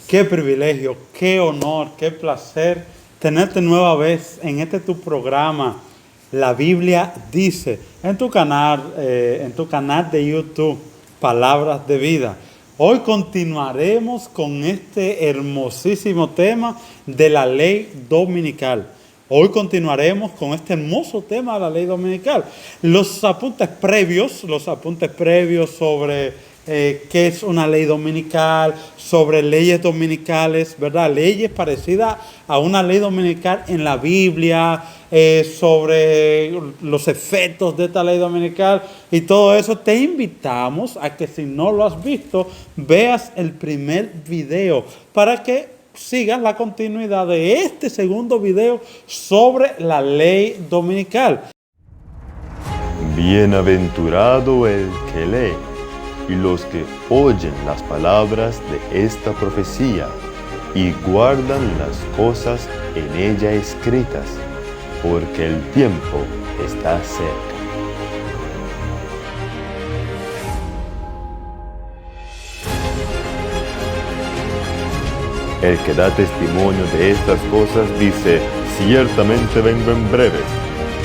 Qué privilegio, qué honor, qué placer tenerte nueva vez en este tu programa. La Biblia dice en tu canal de YouTube, Palabras de Vida. Hoy continuaremos con este hermosísimo tema de la ley dominical. Hoy continuaremos con este hermoso tema de la ley dominical. Los apuntes previos sobre qué es una ley dominical, sobre leyes dominicales, ¿verdad? Leyes parecidas a una ley dominical en la Biblia, sobre los efectos de esta ley dominical y todo eso. Te invitamos a que, si no lo has visto, veas el primer video para que sigas la continuidad de este segundo video sobre la ley dominical. Bienaventurado el que lee y los que oyen las palabras de esta profecía y guardan las cosas en ella escritas, porque el tiempo está cerca. El que da testimonio de estas cosas dice: ciertamente vengo en breve.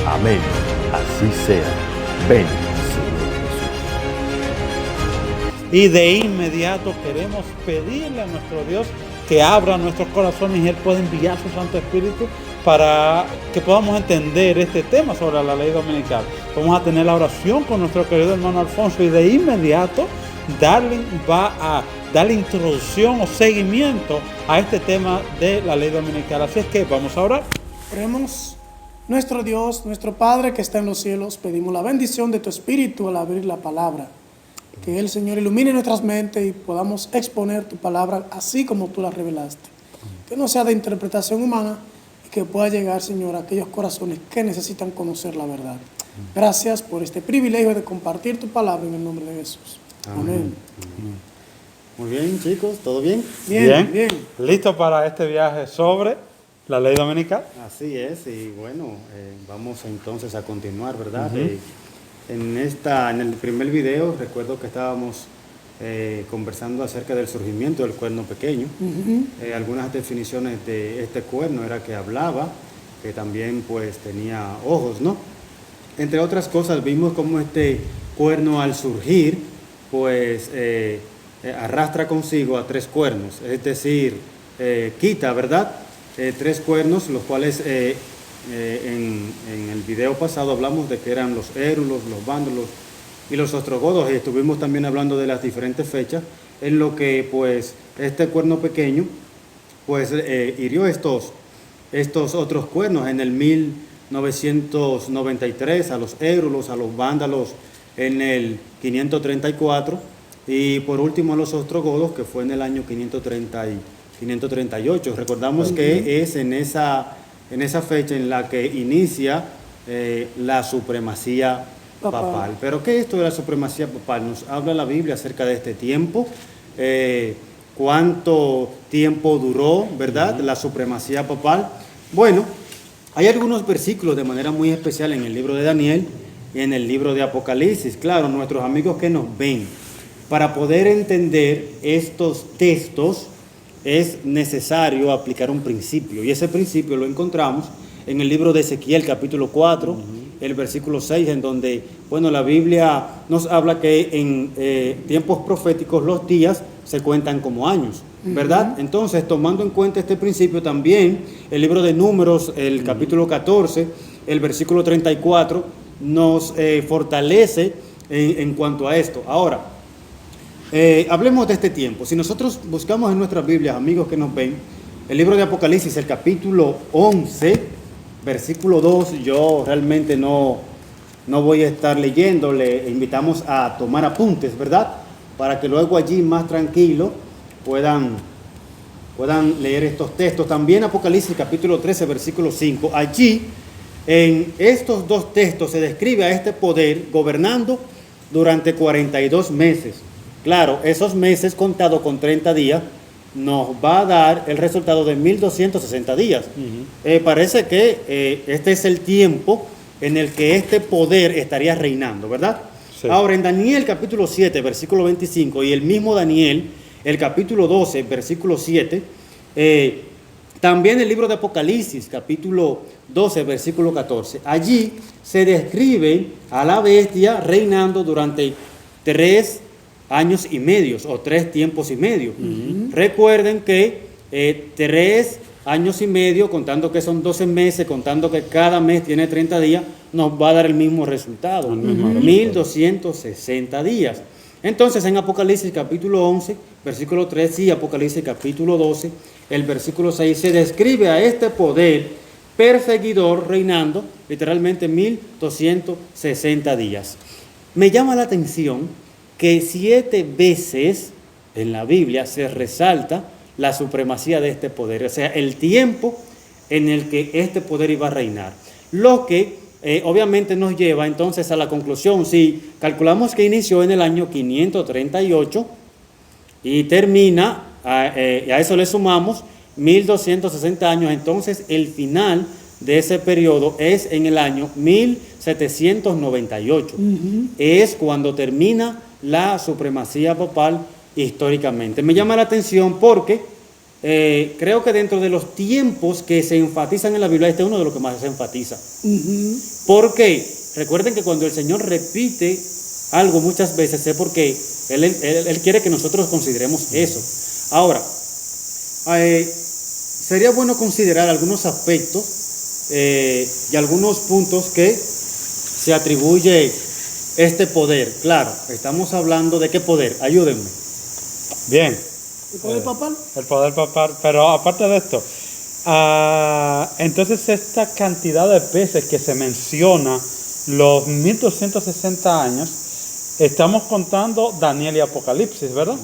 Amén. Así sea. Ven, Señor Jesús. Y de inmediato queremos pedirle a nuestro Dios que abra nuestros corazones y Él pueda enviar su Santo Espíritu para que podamos entender este tema sobre la ley dominical. Vamos a tener la oración con nuestro querido hermano Alfonso y de inmediato Darling va a darle introducción o seguimiento a este tema de la ley dominical. Así es que vamos a orar. Oremos. Nuestro Dios, nuestro Padre que está en los cielos, pedimos la bendición de tu Espíritu al abrir la palabra. Que el Señor ilumine nuestras mentes y podamos exponer tu palabra así como tú la revelaste. Que no sea de interpretación humana y que pueda llegar, Señor, a aquellos corazones que necesitan conocer la verdad. Gracias por este privilegio de compartir tu palabra en el nombre de Jesús. Amén. Muy bien, chicos, ¿todo bien? Bien. ¿Listo para este viaje sobre la ley dominical? Así es, y bueno, vamos entonces a continuar, ¿verdad? En el primer video recuerdo que estábamos conversando acerca del surgimiento del cuerno pequeño. Algunas definiciones de este cuerno era que hablaba, que también pues tenía ojos, ¿no? Entre otras cosas vimos cómo este cuerno al surgir pues arrastra consigo a tres cuernos, es decir, quita, ¿verdad? Tres cuernos, los cuales en el video pasado hablamos de que eran los érulos, los vándalos y los ostrogodos, y estuvimos también hablando de las diferentes fechas en lo que pues este cuerno pequeño pues hirió estos otros cuernos en el 1993, a los érulos, a los vándalos en el 534 y por último a los ostrogodos, que fue en el año 538. Recordamos que es en esa fecha en la que inicia la supremacía papal. ¿Pero qué es esto de la supremacía papal? Nos habla la Biblia acerca de este tiempo, cuánto tiempo duró, ¿verdad?, la supremacía papal. Bueno, hay algunos versículos de manera muy especial en el libro de Daniel y en el libro de Apocalipsis. Claro, nuestros amigos que nos ven, para poder entender estos textos es necesario aplicar un principio, y ese principio lo encontramos en el libro de Ezequiel capítulo 4, el versículo 6, en donde, bueno, la Biblia nos habla que en tiempos proféticos los días se cuentan como años, ¿verdad? Entonces, tomando en cuenta este principio, también el libro de Números, el capítulo 14, el versículo 34, nos fortalece en cuanto a esto. Ahora, hablemos de este tiempo. Si nosotros buscamos en nuestras Biblias, amigos que nos ven, el libro de Apocalipsis, el capítulo 11, versículo 2, yo realmente no voy a estar leyendo, le invitamos a tomar apuntes, ¿verdad? Para que luego allí más tranquilo puedan leer estos textos. También Apocalipsis, capítulo 13, versículo 5, allí en estos dos textos se describe a este poder gobernando durante 42 meses. Claro, esos meses contados con 30 días nos va a dar el resultado de 1260 días. Parece que este es el tiempo en el que este poder estaría reinando, ¿verdad? Sí. Ahora, en Daniel capítulo 7, versículo 25, y el mismo Daniel el capítulo 12, versículo 7, también el libro de Apocalipsis, capítulo 12, versículo 14. Allí se describe a la bestia reinando durante 3 años y medio o 3 tiempos y medio. Recuerden que 3 años y medio, contando que son 12 meses, contando que cada mes tiene 30 días, nos va a dar el mismo resultado, 1260 días. Entonces en Apocalipsis capítulo 11, versículo 3 y Apocalipsis capítulo 12, el versículo 6 se describe a este poder perseguidor reinando literalmente 1260 días. Me llama la atención que 7 veces en la Biblia se resalta la supremacía de este poder, o sea, el tiempo en el que este poder iba a reinar. Lo que obviamente nos lleva entonces a la conclusión, si calculamos que inició en el año 538 y termina, a eso le sumamos 1260 años, entonces el final de ese periodo es en el año 1798. Es cuando termina la supremacía papal históricamente. Me llama la atención porque creo que dentro de los tiempos que se enfatizan en la Biblia, este es uno de los que más se enfatiza. Porque recuerden que cuando el Señor repite algo muchas veces es porque Él quiere que nosotros consideremos eso. Ahora, sería bueno considerar algunos aspectos y algunos puntos que se atribuye este poder. Claro, estamos hablando de qué poder, ayúdenme. Bien. ¿El poder papal? El poder papal, pero aparte de esto, entonces esta cantidad de veces que se menciona, los 1260 años, estamos contando Daniel y Apocalipsis, ¿verdad?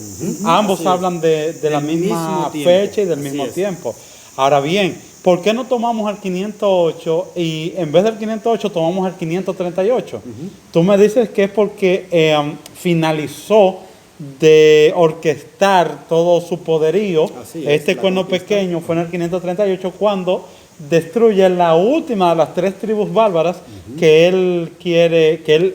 Ambos hablan de la misma fecha y del mismo tiempo. Ahora bien, ¿por qué no tomamos el 508 y en vez del 508 tomamos el 538? Tú me dices que es porque finalizó de orquestar todo su poderío. Este cuerno pequeño fue en el 538 cuando destruye la última de las 3 tribus bárbaras que él quiere, que él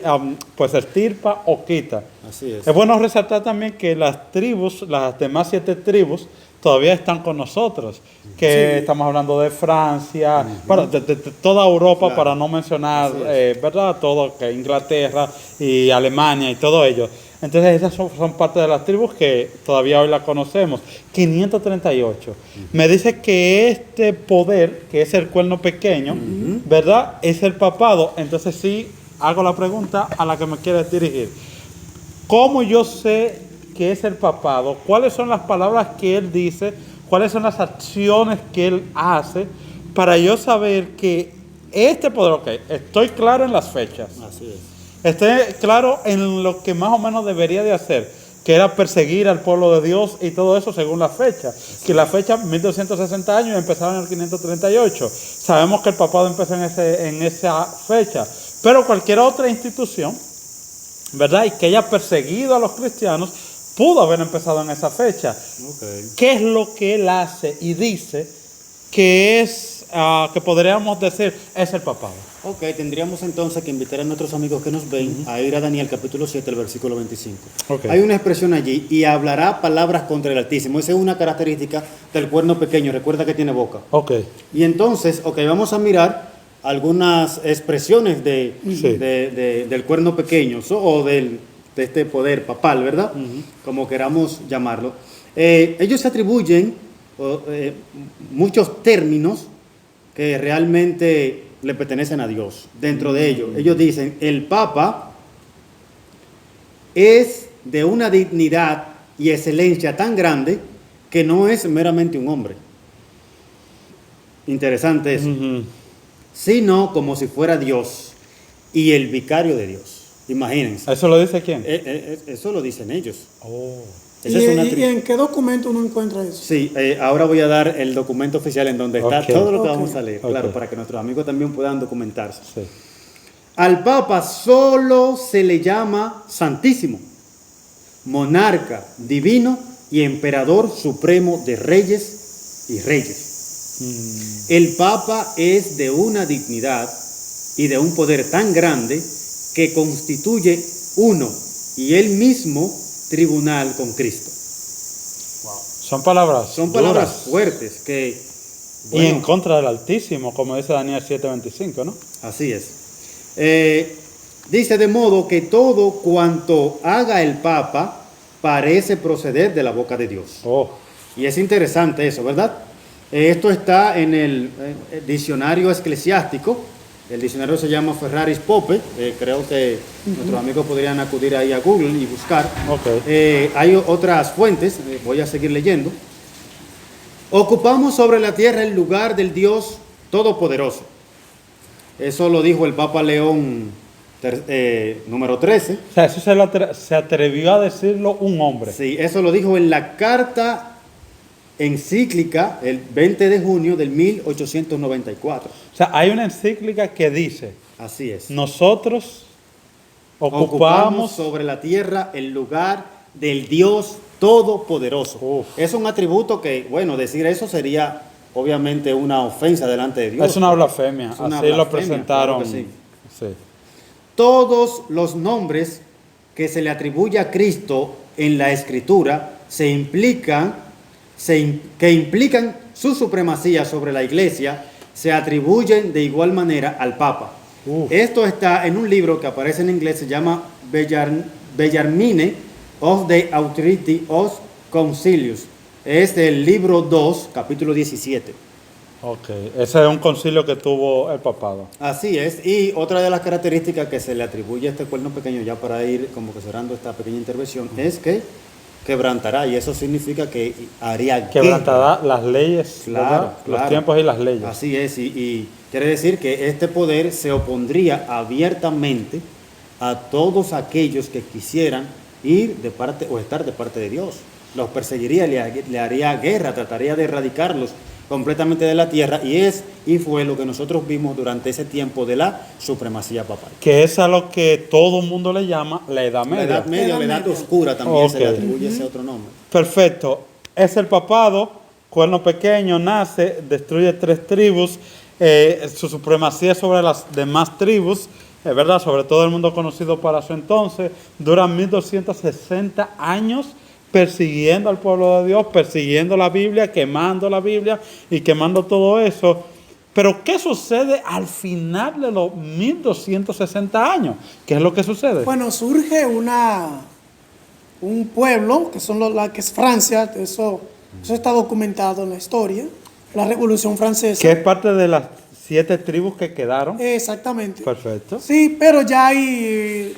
pues extirpa o quita. Así es. Es bueno resaltar también que las tribus, las demás 7 tribus, todavía están con nosotros, que estamos hablando de Francia, bueno, de toda Europa, para no mencionar, ¿verdad? Todo, que Inglaterra y Alemania y todo ello. Entonces esas son parte de las tribus que todavía hoy la conocemos. 538. Me dice que este poder, que es el cuerno pequeño, ¿verdad? Es el papado. Entonces sí, hago la pregunta a la que me quieres dirigir. ¿Cómo yo sé que es el papado? ¿Cuáles son las palabras que él dice? ¿Cuáles son las acciones que él hace? Para yo saber que este poder, ok, estoy claro en las fechas. Así es. Estoy claro en lo que más o menos debería de hacer, que era perseguir al pueblo de Dios y todo eso según la fecha. Que la fecha, 1260 años, empezaba en el 538. Sabemos que el papado empezó en esa fecha. Pero cualquier otra institución, ¿verdad? Y que haya perseguido a los cristianos, pudo haber empezado en esa fecha. ¿Qué es lo que él hace y dice que es, que podríamos decir, es el papado? Ok, tendríamos entonces que invitar a nuestros amigos que nos ven a ir a Daniel capítulo 7, el versículo 25. Hay una expresión allí, y hablará palabras contra el Altísimo. Esa es una característica del cuerno pequeño, recuerda que tiene boca. Y entonces, vamos a mirar algunas expresiones del cuerno pequeño o de este poder papal, ¿verdad? Como queramos llamarlo. Ellos se atribuyen muchos términos que realmente le pertenecen a Dios. Dentro de ellos dicen, el Papa es de una dignidad y excelencia tan grande que no es meramente un hombre. Interesante eso. Sino como si fuera Dios y el vicario de Dios. Imagínense. ¿Eso lo dice quién? Eso lo dicen ellos. ¿Y en qué documento uno encuentra eso? Sí, ahora voy a dar el documento oficial en donde está todo lo que vamos a leer, claro, para que nuestros amigos también puedan documentarse. Al Papa solo se le llama Santísimo, monarca divino y emperador supremo de reyes y reyes. El Papa es de una dignidad y de un poder tan grande que constituye uno y él mismo tribunal con Cristo. Son palabras son palabras duras. fuertes que... Y en contra del Altísimo, como dice Daniel 7:25, ¿no? Así es. Dice de modo que todo cuanto haga el Papa parece proceder de la boca de Dios. Oh, Y es interesante eso, ¿verdad? Esto está en el diccionario eclesiástico. El diccionario se llama Ferraris Pope. Creo que nuestros amigos podrían acudir ahí a Google y buscar. ok. Hay otras fuentes, voy a seguir leyendo. Ocupamos sobre la tierra el lugar del Dios Todopoderoso. Eso lo dijo el Papa León número 13. O sea, eso se atrevió a decirlo un hombre. Sí, eso lo dijo en la carta encíclica el 20 de junio del 1894. O sea, hay una encíclica que dice, Así es. nosotros Ocupamos ocupamos... sobre la tierra el lugar del Dios Todopoderoso. Uf. Es un atributo que, bueno, decir eso sería obviamente una ofensa delante de Dios. Es una blasfemia, Es una así lo blasfemia, presentaron. claro que sí. Sí. Todos los nombres que se le atribuye a Cristo en la Escritura que implican su supremacía sobre la Iglesia, se atribuyen de igual manera al Papa. Esto está en un libro que aparece en inglés, se llama Bellarmine of the Authority of Concilius. Es el libro 2, capítulo 17. Ok, ese es un concilio que tuvo el papado. Así es, y otra de las características que se le atribuye a este cuerno pequeño, ya para ir como que cerrando esta pequeña intervención, es que quebrantará, y eso significa que haría Quebrantará las leyes, Claro, ¿verdad? claro. Los tiempos y las leyes. Así es, y quiere decir que este poder se opondría abiertamente a todos aquellos que quisieran ir de parte o estar de parte de Dios. Los perseguiría, le haría guerra, trataría de erradicarlos completamente de la tierra, y fue lo que nosotros vimos durante ese tiempo de la supremacía papal. Que es a lo que todo el mundo le llama la Edad La Media. Edad Media, la Edad Media. Oscura también se le Ok. atribuye ese otro nombre. Perfecto. Es el papado, cuerno pequeño, nace, destruye 3 tribus, su supremacía sobre las demás tribus, es verdad, sobre todo el mundo conocido para su entonces, dura 1260 años persiguiendo al pueblo de Dios, persiguiendo la Biblia y quemando todo eso. Pero ¿qué sucede al final de los 1260 años? ¿Qué es lo que sucede? Bueno, surge un pueblo, que son la que es Francia, eso está documentado en la historia, la Revolución Francesa. Que es parte de las 7 tribus que quedaron. Exactamente. Perfecto. Sí, pero ya hay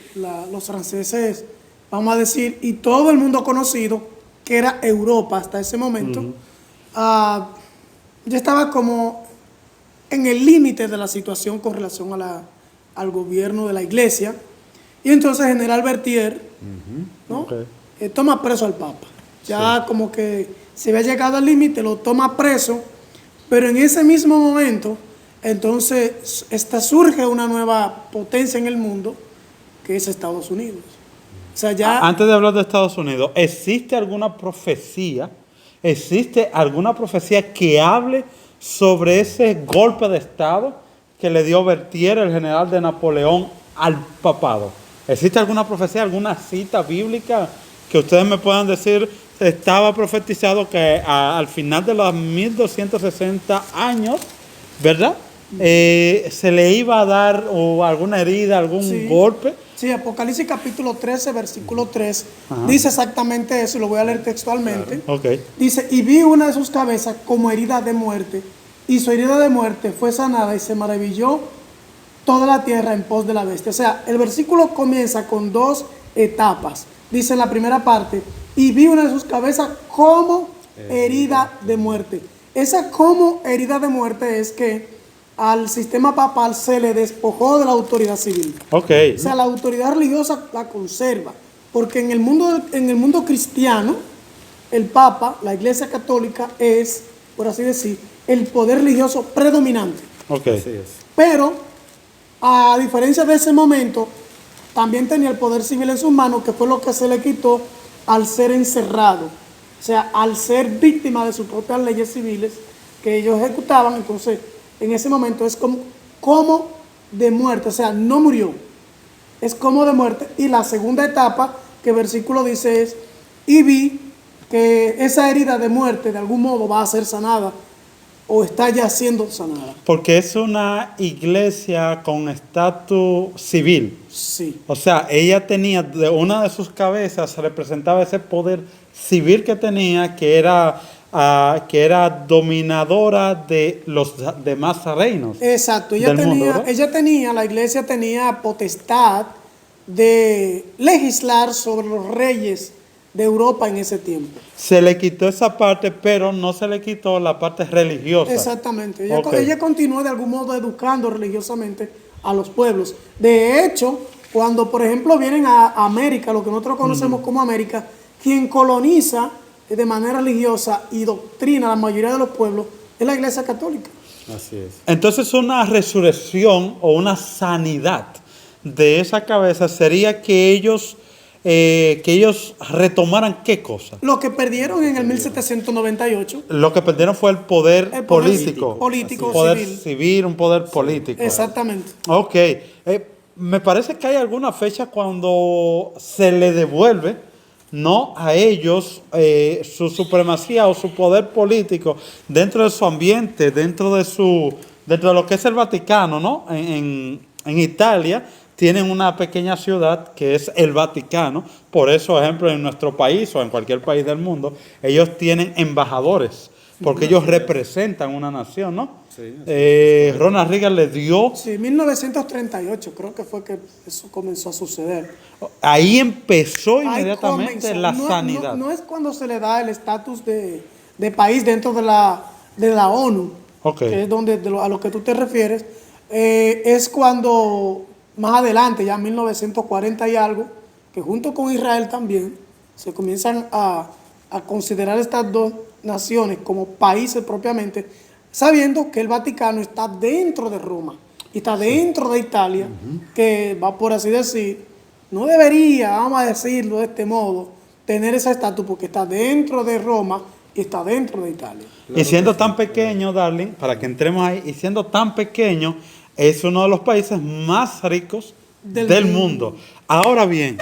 los franceses, vamos a decir, y todo el mundo conocido, que era Europa hasta ese momento, ya estaba como en el límite de la situación con relación al gobierno de la iglesia. Y entonces General Berthier, ¿no? Ok. Toma preso al Papa. Ya como que se había llegado al límite, lo toma preso, pero en ese mismo momento, entonces surge una nueva potencia en el mundo, que es Estados Unidos. O sea, ya... Antes de hablar de Estados Unidos, ¿existe alguna profecía que hable sobre ese golpe de Estado que le dio Berthier, el general de Napoleón, al papado? ¿Existe alguna profecía, alguna cita bíblica que ustedes me puedan decir? Estaba profetizado que al final de los 1260 años, ¿verdad? Se le iba a dar alguna herida, algún Sí. golpe. Sí, Apocalipsis capítulo 13, versículo 3, Ajá. dice exactamente eso, y lo voy a leer textualmente. Ok. Dice, y vi una de sus cabezas como herida de muerte, y su herida de muerte fue sanada, y se maravilló toda la tierra en pos de la bestia. O sea, el versículo comienza con 2 etapas. Dice en la primera parte, y vi una de sus cabezas como herida de muerte. Esa como herida de muerte es que al sistema papal se le despojó de la autoridad civil. Ok. O sea, la autoridad religiosa la conserva, porque en el mundo cristiano, el Papa, la Iglesia Católica, es, por así decir, el poder religioso predominante. Ok. Así es. Pero, a diferencia de ese momento, también tenía el poder civil en sus manos, que fue lo que se le quitó al ser encerrado. O sea, al ser víctima de sus propias leyes civiles que ellos ejecutaban, entonces, en ese momento es como de muerte, o sea, no murió, es como de muerte. Y la segunda etapa que el versículo dice es, y vi que esa herida de muerte de algún modo va a ser sanada o está ya siendo sanada. Porque es una iglesia con estatus civil. Sí. O sea, ella tenía, de una de sus cabezas representaba ese poder civil que tenía, que era dominadora de los demás reinos. Exacto, del mundo, ¿verdad? la iglesia tenía potestad de legislar sobre los reyes de Europa en ese tiempo. Se le quitó esa parte, pero no se le quitó la parte religiosa. Exactamente, Ok. ella continuó de algún modo educando religiosamente a los pueblos. De hecho, cuando por ejemplo vienen a América, lo que nosotros conocemos como América, quien coloniza de manera religiosa y doctrina a la mayoría de los pueblos es la iglesia católica. Así es. Entonces una resurrección o una sanidad de esa cabeza sería que ellos retomaran qué cosa. Lo que perdieron en el 1798. Lo que perdieron fue el poder El poder político. político, un poder civil. civil, un poder político. Exactamente. Ok. Me parece que hay alguna fecha cuando se le devuelve, ¿no?, a ellos su supremacía o su poder político dentro de su ambiente, dentro de lo que es el Vaticano, ¿no? En Italia tienen una pequeña ciudad que es el Vaticano. Por eso, ejemplo, en nuestro país o en cualquier país del mundo, ellos tienen embajadores, porque ellos representan una nación, ¿no? Sí, Ronald Reagan le dio, Sí, 1938 creo que fue que eso comenzó a suceder. ahí empezó Ahí inmediatamente comenzó. la No- sanidad. No es cuando se le da el estatus de país dentro de la ONU, Ok. que es a lo que tú te refieres. Es cuando más adelante, ya en 1940 y algo, que junto con Israel también se comienzan a considerar estas dos naciones como países propiamente, sabiendo que el Vaticano está dentro de Roma y está dentro de Italia, que va por así decir, no debería, vamos a decirlo de este modo, tener ese estatus porque está dentro de Roma y está dentro de Italia. Y siendo tan pequeño, Darling, para que entremos ahí, y siendo tan pequeño, es uno de los países más ricos del mundo. Ahora bien,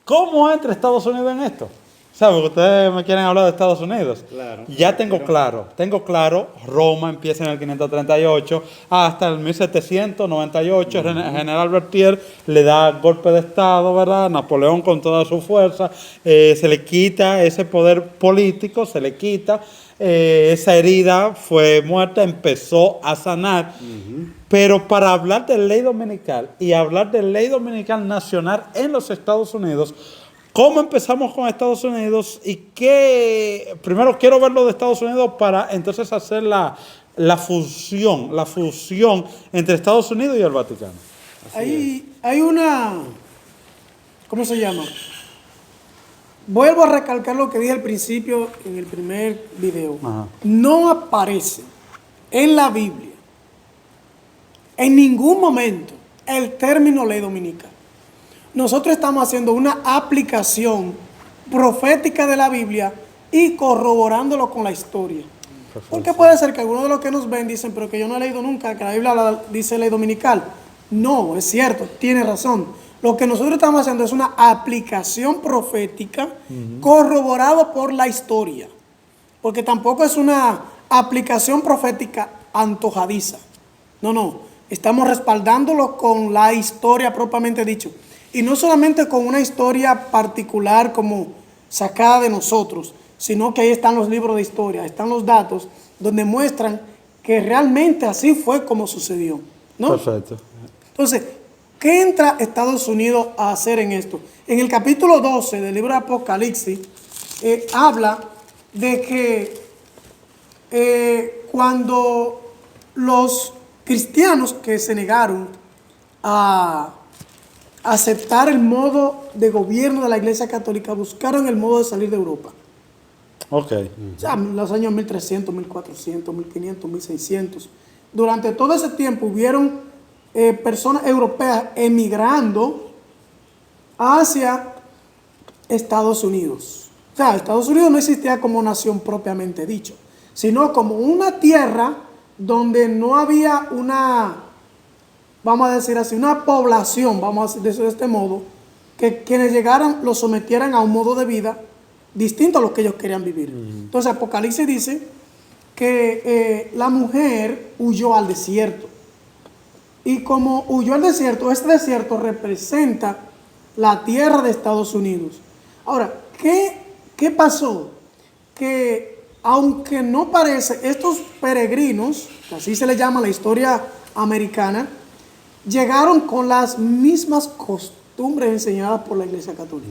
¿cómo entra Estados Unidos en esto? ¿Saben? Porque ustedes me quieren hablar de Estados Unidos. Claro. Ya tengo claro, Roma empieza en el 538 hasta el 1798, General Berthier le da golpe de estado, ¿verdad? Napoleón con toda su fuerza, se le quita ese poder político, se le quita, esa herida fue muerta, empezó a sanar. Pero para hablar de ley dominical y hablar de ley dominical nacional en los Estados Unidos, ¿cómo empezamos con Estados Unidos? Y qué, primero quiero ver lo de Estados Unidos para entonces hacer la fusión entre Estados Unidos y el Vaticano. Hay una, ¿cómo se llama? Vuelvo a recalcar lo que dije al principio en el primer video. Ajá. No aparece en la Biblia en ningún momento el término ley dominical. Nosotros estamos haciendo una aplicación profética de la Biblia y corroborándolo con la historia. Porque puede ser que algunos de los que nos ven dicen, pero que yo no he leído nunca que la Biblia dice ley dominical. No, es cierto, tiene razón. Lo que nosotros estamos haciendo es una aplicación profética corroborado por la historia. Porque tampoco es una aplicación profética antojadiza. No. Estamos respaldándolo con la historia propiamente dicho. Y no solamente con una historia particular como sacada de nosotros, sino que ahí están los libros de historia, están los datos donde muestran que realmente así fue como sucedió, ¿no? Perfecto. Entonces, ¿qué entra Estados Unidos a hacer en esto? En el capítulo 12 del libro de Apocalipsis, habla de que cuando los cristianos que se negaron a aceptar el modo de gobierno de la Iglesia Católica buscaron el modo de salir de Europa. Ok. Ya en los años 1300, 1400, 1500, 1600. Durante todo ese tiempo hubieron personas europeas emigrando hacia Estados Unidos. O sea, Estados Unidos no existía como nación propiamente dicho, sino como una tierra donde no había una, vamos a decir así, una población, vamos a decir de este modo, que quienes llegaran los sometieran a un modo de vida distinto a lo que ellos querían vivir. Entonces Apocalipsis dice que la mujer huyó al desierto. Y como huyó al desierto, este desierto representa la tierra de Estados Unidos. Ahora, ¿qué pasó? Que aunque no parece, estos peregrinos, que así se les llama la historia americana, llegaron con las mismas costumbres enseñadas por la Iglesia Católica.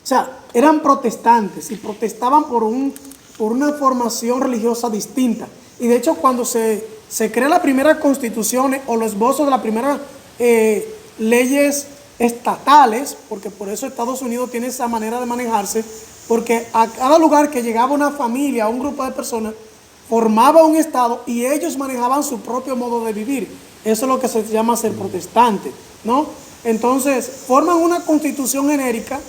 O sea, eran protestantes y protestaban por una formación religiosa distinta. Y de hecho, cuando se crea la primera constitución o los esbozos de las primeras leyes estatales, porque por eso Estados Unidos tiene esa manera de manejarse, porque a cada lugar que llegaba una familia o un grupo de personas, formaba un estado y ellos manejaban su propio modo de vivir. Eso es lo que se llama ser protestante, ¿no? Entonces, forman una constitución genérica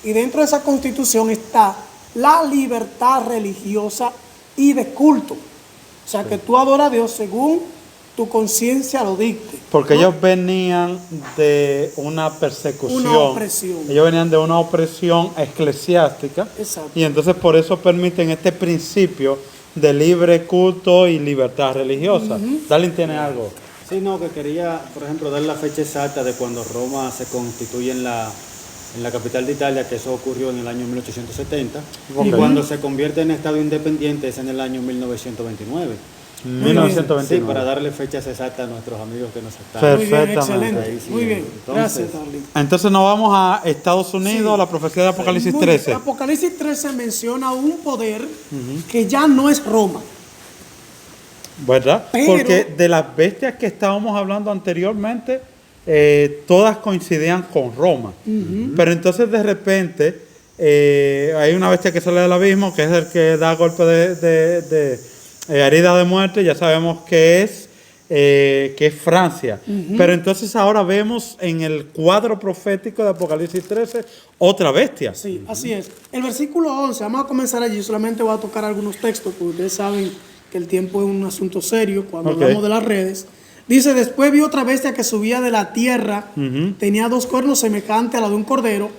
y dentro de esa constitución está la libertad religiosa y de culto. O sea, que tú adoras a Dios según tu conciencia lo dicte. Porque ¿no? ellos venían de una persecución. Una opresión. Ellos venían de una opresión eclesiástica. Exacto. Y entonces por eso permiten este principio de libre culto y libertad religiosa. Darlene tiene algo. Sí, no, que quería, por ejemplo, dar la fecha exacta de cuando Roma se constituye en la capital de Italia, que eso ocurrió en el año 1870, y cuando se convierte en Estado independiente es en el año 1929. 1929. Sí, para darle fechas exactas a nuestros amigos que nos están... Muy bien, Perfectamente. excelente. Ahí sí. Muy bien. Entonces, Gracias, Darlene. Entonces nos vamos a Estados Unidos, Sí. la profecía de Apocalipsis Muy bien. 13. Apocalipsis 13 menciona un poder que ya no es Roma. ¿Verdad? Pero- Porque de las bestias que estábamos hablando anteriormente, todas coincidían con Roma. Pero entonces de repente hay una bestia que sale del abismo, que es el que da golpe de herida de muerte, ya sabemos que es Francia. Pero entonces ahora vemos en el cuadro profético de Apocalipsis 13 otra bestia. Sí, así es. El versículo 11, vamos a comenzar allí, solamente voy a tocar algunos textos, porque ustedes saben que el tiempo es un asunto serio cuando Ok. hablamos de las redes. Dice, después vi otra bestia que subía de la tierra, tenía 2 cuernos semejantes a la de un cordero,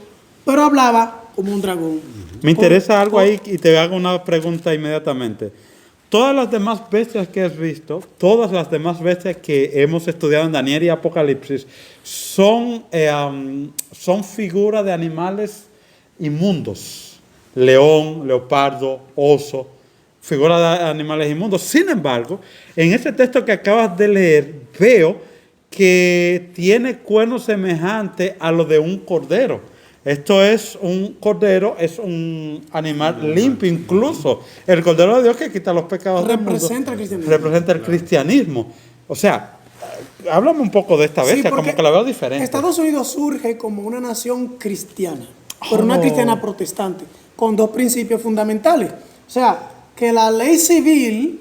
pero hablaba como un dragón. Me interesa algo ahí y te hago una pregunta inmediatamente. Todas las demás bestias que has visto, todas las demás bestias que hemos estudiado en Daniel y Apocalipsis, son figuras de animales inmundos. León, leopardo, oso, figuras de animales inmundos. Sin embargo, en ese texto que acabas de leer, veo que tiene cuernos semejantes a los de un cordero. Esto es un cordero, es un animal limpio, incluso el cordero de Dios que quita los pecados del mundo. Representa el cristianismo. Representa el cristianismo. O sea, háblame un poco de esta Sí, bestia, porque como que la veo diferente. Estados Unidos surge como una nación cristiana, pero una Oh. cristiana protestante, con 2 principios fundamentales. O sea, que la ley civil,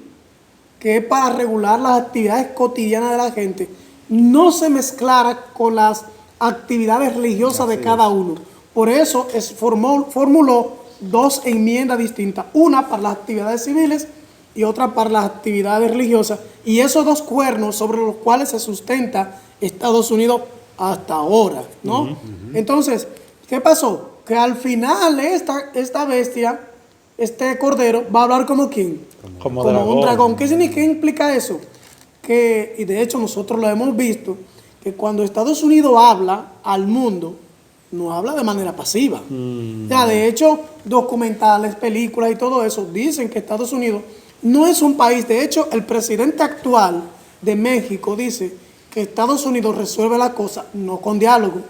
que es para regular las actividades cotidianas de la gente, no se mezclara con las actividades religiosas de cada uno. Por eso formuló 2 enmiendas distintas, una para las actividades civiles y otra para las actividades religiosas, y esos 2 cuernos sobre los cuales se sustenta Estados Unidos hasta ahora, ¿no? Entonces, ¿qué pasó? Que al final esta bestia, este cordero, va a hablar como quién? Como un dragón. ¿Qué significa? ¿Qué implica eso? Que, y de hecho nosotros lo hemos visto, que cuando Estados Unidos habla al mundo, no habla de manera pasiva. O sea, de hecho, documentales, películas y todo eso dicen que Estados Unidos no es un país. De hecho, el presidente actual de México dice que Estados Unidos resuelve la cosa no con diálogo,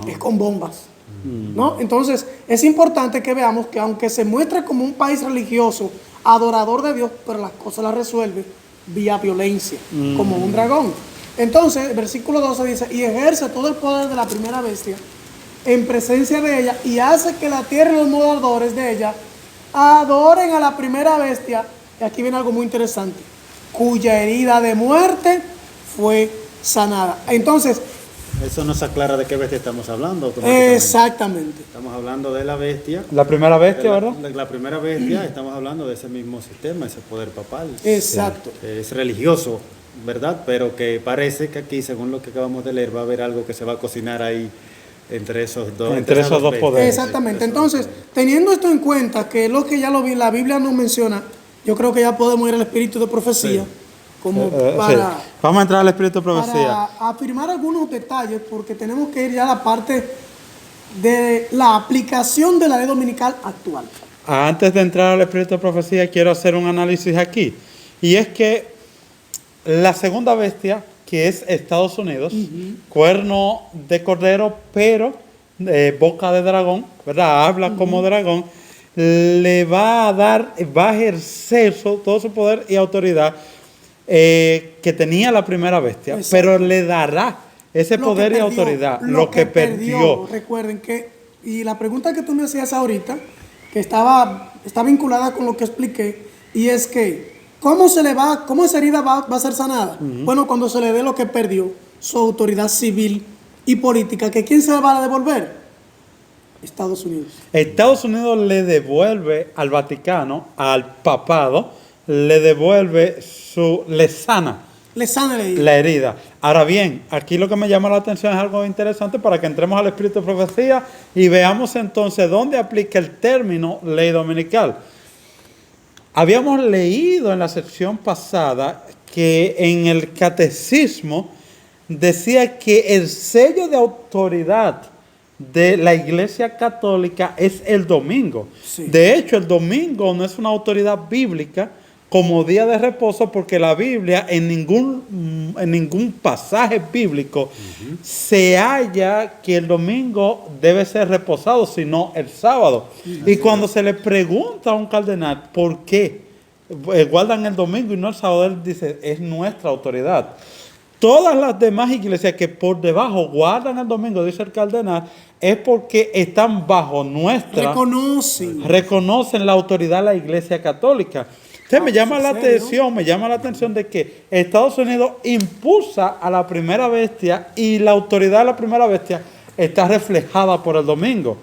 es con bombas. ¿No? Entonces, es importante que veamos que aunque se muestra como un país religioso, adorador de Dios, pero las cosas las resuelve vía violencia, como un dragón. Entonces, el versículo 12 dice, y ejerce todo el poder de la primera bestia en presencia de ella, y hace que la tierra y los moradores de ella adoren a la primera bestia. Y aquí viene algo muy interesante, cuya herida de muerte fue sanada. Entonces, Eso nos aclara de qué bestia estamos hablando automáticamente. exactamente. Estamos hablando de la bestia. La primera bestia, ¿verdad? La primera bestia, estamos hablando de ese mismo sistema, ese poder papal. Exacto. Que es religioso, ¿verdad? Pero que parece que aquí, según lo que acabamos de leer, va a haber algo que se va a cocinar ahí entre esos dos, Entre esos dos bestias. poderes. Exactamente. Entonces, teniendo esto en cuenta, que lo que ya lo vi, la Biblia nos menciona, yo creo que ya podemos ir al espíritu de profecía, como Sí. para, Vamos a entrar al espíritu de profecía. para afirmar algunos detalles, porque tenemos que ir ya a la parte de la aplicación de la ley dominical actual. Antes de entrar al espíritu de profecía, quiero hacer un análisis aquí. Y es que la segunda bestia, que es Estados Unidos, cuerno de cordero, pero boca de dragón, ¿verdad? Habla como dragón, le va a dar, va a ejercer todo su poder y autoridad que tenía la primera bestia, Exacto. pero le dará ese Lo poder que y perdió, autoridad, lo que perdió. Recuerden que, y la pregunta que tú me hacías ahorita, que está vinculada con lo que expliqué, y es que, ¿cómo esa herida va a ser sanada? Bueno, cuando se le dé lo que perdió, su autoridad civil y política, que ¿quién se la va a devolver? Estados Unidos. Estados Unidos le devuelve al Vaticano, al papado, le sana Le sana la herida. la herida. Ahora bien, aquí lo que me llama la atención es algo interesante para que entremos al espíritu de profecía y veamos entonces dónde aplica el término ley dominical. Habíamos leído en la sección pasada que en el catecismo decía que el sello de autoridad de la Iglesia Católica es el domingo. Sí. De hecho, el domingo no es una autoridad bíblica como día de reposo, porque la Biblia en ningún pasaje bíblico se halla que el domingo debe ser reposado, sino el sábado. Y cuando se le pregunta a un cardenal por qué guardan el domingo y no el sábado, él dice, es nuestra autoridad. Todas las demás iglesias que por debajo guardan el domingo, dice el cardenal, es porque están bajo nuestra... reconocen la autoridad de la Iglesia Católica. Entonces me llama la atención de que Estados Unidos impulsa a la primera bestia y la autoridad de la primera bestia está reflejada por el domingo.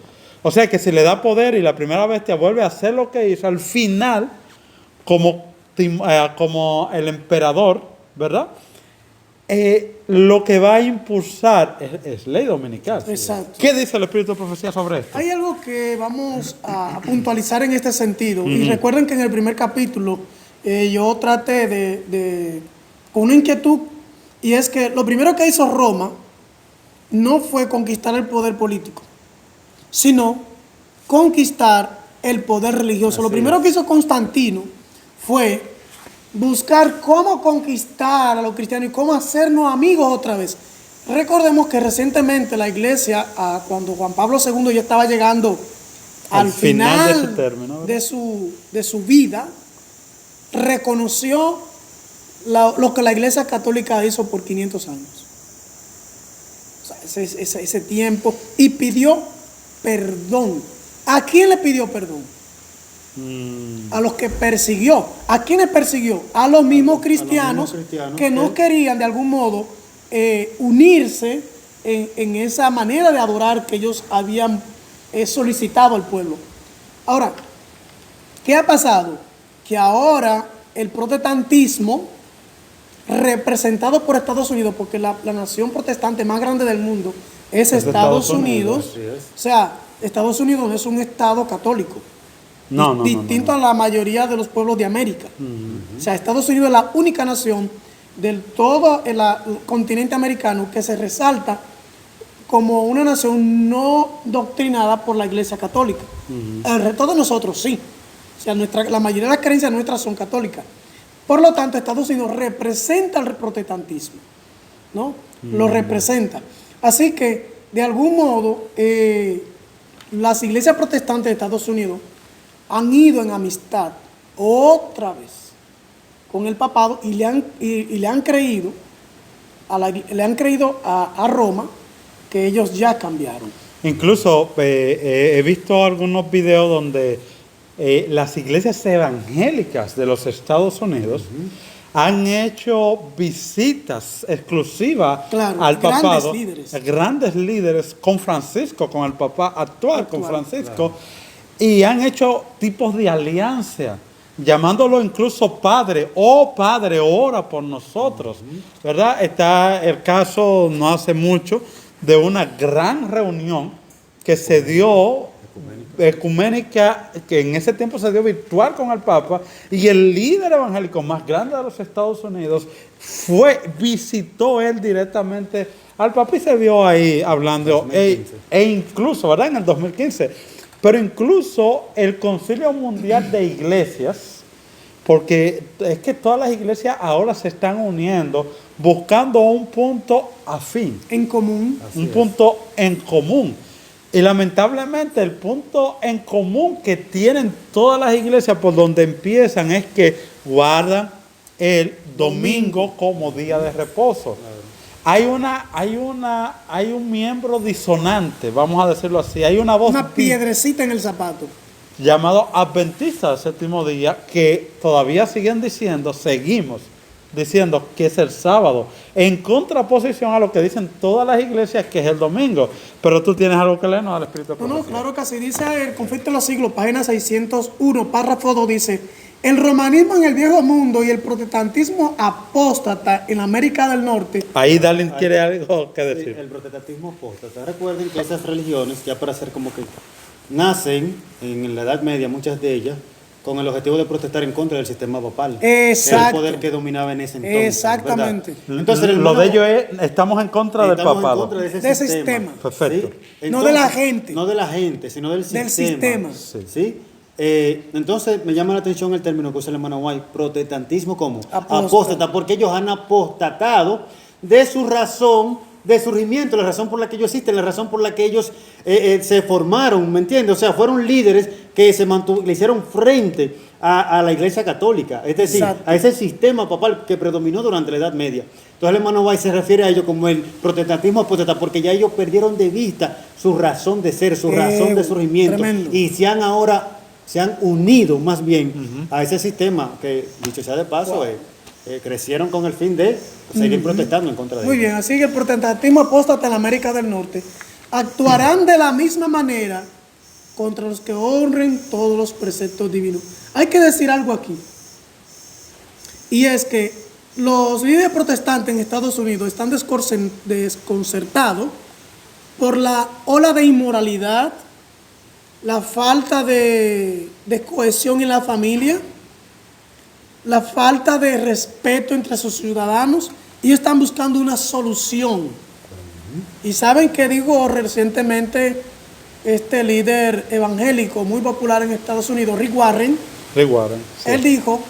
O sea que si le da poder y la primera bestia vuelve a hacer lo que hizo, al final, como el emperador, ¿verdad? Lo que va a impulsar es ley dominical. Exacto. ¿Qué dice el Espíritu de Profecía sobre esto? Hay algo que vamos a puntualizar en este sentido. Y recuerden que en el primer capítulo yo traté con una inquietud, y es que lo primero que hizo Roma no fue conquistar el poder político, sino conquistar el poder religioso. Lo primero que hizo Constantino fue buscar cómo conquistar a los cristianos y cómo hacernos amigos otra vez. Recordemos que recientemente la iglesia, cuando Juan Pablo II ya estaba llegando al final de su término, ¿verdad? de su vida, reconoció lo que la iglesia católica hizo por 500 años. O sea, ese tiempo, y pidió perdón. ¿A quién le pidió perdón? A los que persiguió. ¿A quiénes persiguió? A los mismos cristianos, que no querían de algún modo unirse en esa manera de adorar que ellos habían solicitado al pueblo. Ahora, ¿qué ha pasado? Que ahora el protestantismo, representado por Estados Unidos, porque la nación protestante más grande del mundo es Estados Unidos. O sea, Estados Unidos no es un estado católico. Distinto a la mayoría de los pueblos de América. O sea, Estados Unidos es la única nación del todo el continente americano que se resalta como una nación no doctrinada por la Iglesia Católica. El resto de nosotros sí. O sea, la mayoría de las creencias nuestras son católicas. Por lo tanto, Estados Unidos representa el protestantismo, ¿no? Lo representa. Así que, de algún modo, las iglesias protestantes de Estados Unidos han ido en amistad otra vez con el papado y le han creído a Roma que ellos ya cambiaron. Incluso he visto algunos videos donde las iglesias evangélicas de los Estados Unidos han hecho visitas exclusivas al papado, grandes líderes con Francisco, con el papá actual con Francisco, y han hecho tipos de alianza, llamándolo incluso padre, ora por nosotros, ¿verdad? Está el caso no hace mucho de una gran reunión que se dio ecuménica, que en ese tiempo se dio virtual con el Papa, y el líder evangélico más grande de los Estados Unidos visitó él directamente al Papa y se vio ahí hablando, e incluso, ¿verdad? En el 2015, pero incluso el Concilio Mundial de Iglesias, porque es que todas las iglesias ahora se están uniendo buscando un punto afín. En común. Un punto en común. Y lamentablemente el punto en común que tienen todas las iglesias por donde empiezan es que guardan el domingo como día de reposo. Hay un miembro disonante, vamos a decirlo así. Hay una voz. Una piedrecita en el zapato. Llamado Adventista del Séptimo Día, que todavía seguimos diciendo que es el sábado, en contraposición a lo que dicen todas las iglesias que es el domingo. Pero tú tienes algo que leernos al Espíritu de No, claro que así dice el Conflicto de los Siglos, página 601, párrafo 2, dice: el romanismo en el Viejo Mundo y el protestantismo apóstata en América del Norte. Ahí Darlene quiere algo que decir. Sí, el protestantismo apóstata. Recuerden que esas religiones, ya para hacer como que nacen en la Edad Media, muchas de ellas, con el objetivo de protestar en contra del sistema papal. Exacto. El poder que dominaba en ese entonces. Exactamente. ¿Verdad? Entonces, lo de ellos es, estamos en contra del papado. Estamos en contra de ese sistema. Perfecto. ¿Sí? No Entonces, de la gente. No de la gente, sino del sistema. Sí. ¿Sí? Entonces me llama la atención el término que usa el hermano White, protestantismo como Apóstata. porque ellos han apostatado de su razón de surgimiento, la razón por la que ellos existen, la razón por la que ellos se formaron, ¿me entiendes? O sea, fueron líderes que le hicieron frente a la Iglesia Católica, es decir, Exacto. a ese sistema papal que predominó durante la Edad Media. Entonces el hermano White se refiere a ello como el protestantismo apóstata, porque ya ellos perdieron de vista su razón de ser, su razón de surgimiento, tremendo. y se han unido más bien a ese sistema que, dicho sea de paso, crecieron con el fin de seguir protestando en contra de Muy ellos. bien, así que el protestantismo apóstata en la América del Norte actuarán de la misma manera contra los que honren todos los preceptos divinos. Hay que decir algo aquí, y es que los líderes protestantes en Estados Unidos están desconcertados por la ola de inmoralidad, la falta de cohesión en la familia, la falta de respeto entre sus ciudadanos. Ellos están buscando una solución. Y saben que dijo recientemente este líder evangélico muy popular en Estados Unidos, Rick Warren. Sí. Él dijo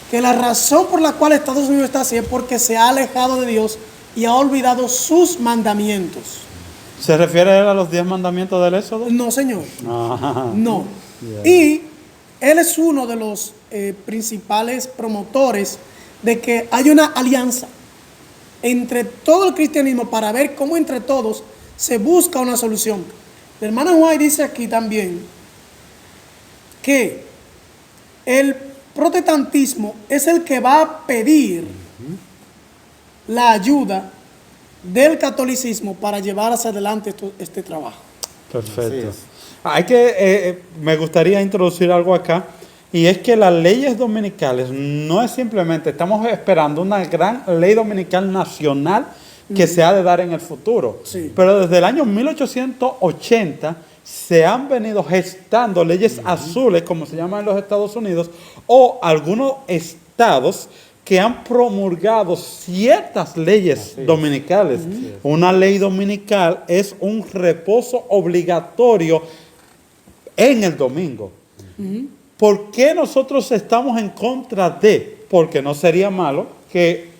que la razón por la cual Estados Unidos está así es porque se ha alejado de Dios y ha olvidado sus mandamientos. ¿Se refiere a los 10 mandamientos del Éxodo? No, señor. Ah, No. Yeah. Y él es uno de los principales promotores de que hay una alianza entre todo el cristianismo para ver cómo entre todos se busca una solución. La hermana White dice aquí también que el protestantismo es el que va a pedir la ayuda del catolicismo para llevar hacia adelante este trabajo. perfecto. Me gustaría introducir algo acá, y es que las leyes dominicales no es simplemente, estamos esperando una gran ley dominical nacional que se ha de dar en el futuro. Sí. Pero desde el año 1880 se han venido gestando leyes azules, como se llama en los Estados Unidos, o algunos estados que han promulgado ciertas leyes dominicales. Una ley dominical es un reposo obligatorio en el domingo. ¿Por qué nosotros estamos en contra de? Porque no sería malo que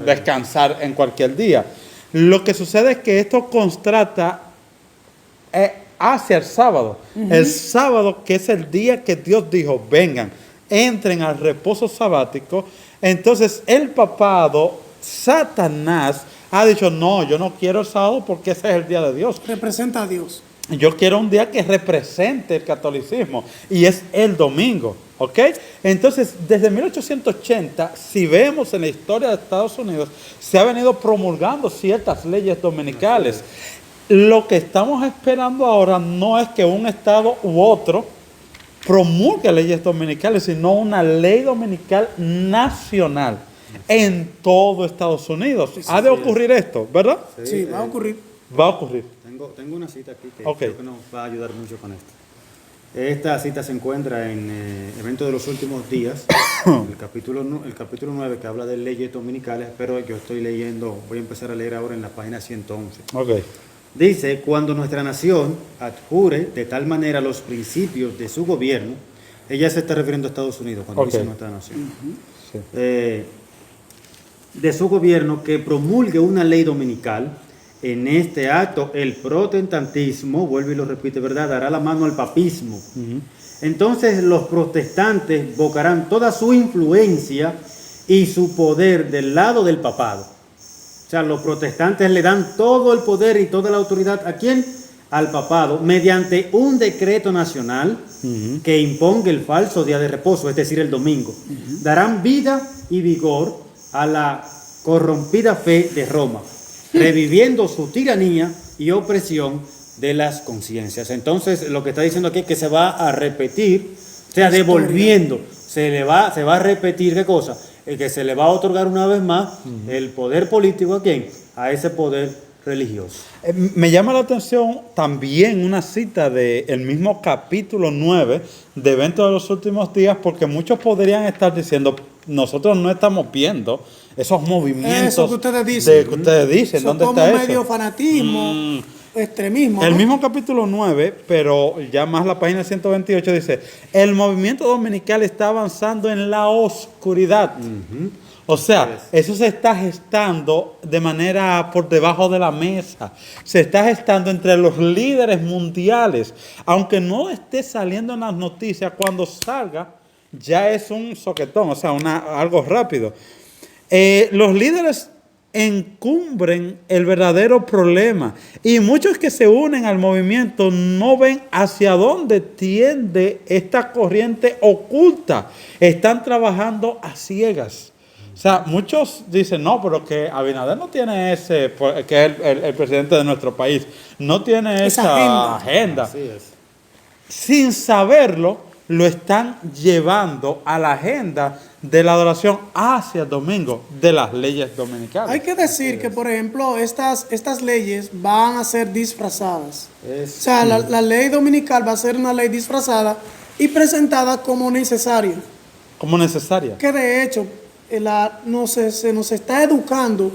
descansar en cualquier día. Lo que sucede es que esto constata hacia el sábado. El sábado, que es el día que Dios dijo, vengan, entren al reposo sabático. Entonces el papado, Satanás, ha dicho, no, yo no quiero el sábado porque ese es el día de Dios. Representa a Dios. Yo quiero un día que represente el catolicismo, y es el domingo, ¿ok? Entonces, desde 1880, si vemos en la historia de Estados Unidos, se ha venido promulgando ciertas leyes dominicales. Lo que estamos esperando ahora no es que un estado u otro promulgue leyes dominicales, sino una ley dominical nacional en todo Estados Unidos. Ha de ocurrir esto, ¿verdad? Sí, va a ocurrir. Va a ocurrir. Tengo una cita aquí que Ok. creo que nos va a ayudar mucho con esto. Esta cita se encuentra en Evento de los Últimos Días, el capítulo 9, que habla de leyes dominicales, pero yo estoy leyendo, voy a empezar a leer ahora en la página 111. Ok. Dice, cuando nuestra nación adjure de tal manera los principios de su gobierno, ella se está refiriendo a Estados Unidos cuando Ok. dice nuestra nación, Sí. de su gobierno que promulgue una ley dominical. En este acto el protestantismo, vuelve y lo repite, ¿verdad?, dará la mano al papismo. Entonces los protestantes bocarán toda su influencia y su poder del lado del papado. O sea, los protestantes le dan todo el poder y toda la autoridad, ¿a quién? Al papado, mediante un decreto nacional que imponga el falso día de reposo, es decir, el domingo. Darán vida y vigor a la corrompida fe de Roma, reviviendo su tiranía y opresión de las conciencias. Entonces, lo que está diciendo aquí es que se va a repetir, o sea, devolviendo, se va a repetir, ¿qué cosa? Que se le va a otorgar una vez más el poder político, ¿a quién? A ese poder religioso. Me llama la atención también una cita del mismo capítulo 9 de Eventos de los Últimos Días, porque muchos podrían estar diciendo, nosotros no estamos viendo esos movimientos Eso que ustedes dicen. que ustedes dicen. Son ¿Dónde como está medio eso? fanatismo, extremismo. El ¿no? mismo capítulo 9, pero ya más la página 128 dice, el movimiento dominical está avanzando en la oscuridad. O sea, eso se está gestando de manera por debajo de la mesa. Se está gestando entre los líderes mundiales. Aunque no esté saliendo en las noticias, cuando salga ya es un soquetón, o sea, algo rápido. Los líderes encumbren el verdadero problema y muchos que se unen al movimiento no ven hacia dónde tiende esta corriente oculta. Están trabajando a ciegas. O sea, muchos dicen, no, pero que Abinader no tiene ese, que es el presidente de nuestro país, no tiene esa agenda. Así es. Sin saberlo, lo están llevando a la agenda de la adoración hacia el domingo, de las leyes dominicales. Hay que decir que, por ejemplo, estas leyes van a ser disfrazadas. O sea, la ley dominical va a ser una ley disfrazada y presentada como necesaria. Como necesaria. Que de hecho se nos está educando